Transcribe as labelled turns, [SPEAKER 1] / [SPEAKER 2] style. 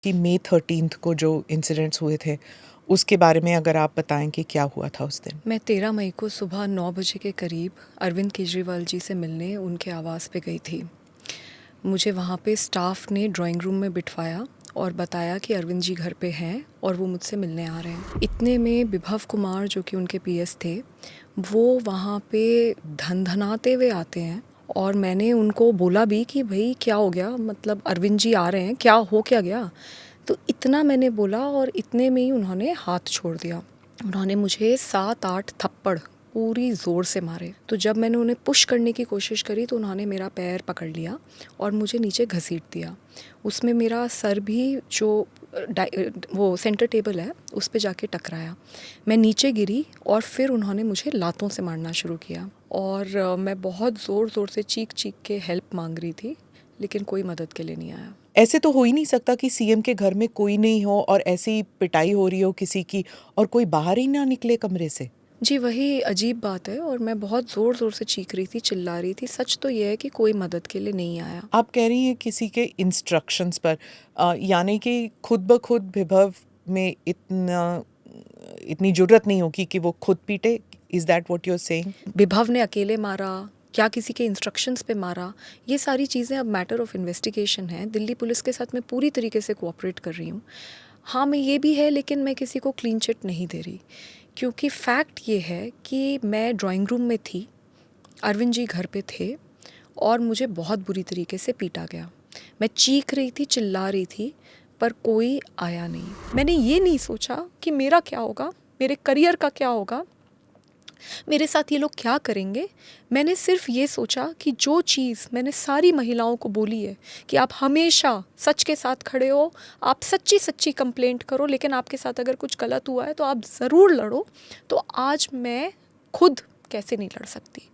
[SPEAKER 1] कि मई 13 को जो इंसिडेंट्स हुए थे उसके बारे में अगर आप बताएं कि क्या हुआ था उस दिन।
[SPEAKER 2] मैं 13 मई को सुबह 9 बजे के करीब अरविंद केजरीवाल जी से मिलने उनके आवास पे गई थी। मुझे वहाँ पे स्टाफ ने ड्राइंग रूम में बिठवाया और बताया कि अरविंद जी घर पे हैं और वो मुझसे मिलने आ रहे हैं। इतने में विभव कुमार जो कि उनके पीएस थे, वो वहाँ पे धनधनाते हुए आते हैं और मैंने उनको बोला भी कि भाई क्या हो गया, मतलब अरविंद जी आ रहे हैं, क्या हो क्या गया। तो इतना मैंने बोला और इतने में ही उन्होंने हाथ छोड़ दिया। उन्होंने मुझे 7-8 थप्पड़ पूरी ज़ोर से मारे। तो जब मैंने उन्हें पुश करने की कोशिश करी तो उन्होंने मेरा पैर पकड़ लिया और मुझे नीचे घसीट दिया। उसमें मेरा सर भी जो वो सेंटर टेबल है उस पे जाके टकराया। मैं नीचे गिरी और फिर उन्होंने मुझे लातों से मारना शुरू किया और मैं बहुत ज़ोर ज़ोर से चीख चीख के हेल्प मांग रही थी, लेकिन कोई मदद के लिए नहीं आया।
[SPEAKER 1] ऐसे तो हो ही नहीं सकता कि सीएम के घर में कोई नहीं हो और ऐसी पिटाई हो रही हो किसी की और कोई बाहर ही ना निकले कमरे से।
[SPEAKER 2] जी, वही अजीब बात है और मैं बहुत ज़ोर ज़ोर से चीख रही थी, चिल्ला रही थी। सच तो ये है कि कोई मदद के लिए नहीं आया।
[SPEAKER 1] आप कह रही हैं किसी के इंस्ट्रक्शंस पर, यानी कि खुद ब खुद विभव में इतनी जुर्रत नहीं होगी कि वो खुद पीटे। Is that what you are saying?
[SPEAKER 2] Vibhav ने अकेले मारा, क्या किसी के इंस्ट्रक्शंस पे मारा, ये सारी चीज़ें अब मैटर ऑफ इन्वेस्टिगेशन है। दिल्ली पुलिस के साथ मैं पूरी तरीके से कोऑपरेट कर रही हूँ। हाँ, मैं ये भी है, लेकिन मैं किसी को क्लीन चिट नहीं दे रही, क्योंकि फैक्ट ये है कि मैं ड्राइंग रूम में थी, अरविंद जी घर पे थे और मुझे बहुत बुरी तरीके से पीटा गया। मैं चीख रही थी, चिल्ला रही थी, पर कोई आया नहीं। मैंने ये नहीं सोचा कि मेरा क्या होगा, मेरे करियर का क्या होगा, मेरे साथ ये लोग क्या करेंगे। मैंने सिर्फ ये सोचा कि जो चीज़ मैंने सारी महिलाओं को बोली है कि आप हमेशा सच के साथ खड़े हो, आप सच्ची सच्ची कंप्लेंट करो, लेकिन आपके साथ अगर कुछ गलत हुआ है तो आप ज़रूर लड़ो। तो आज मैं खुद कैसे नहीं लड़ सकती।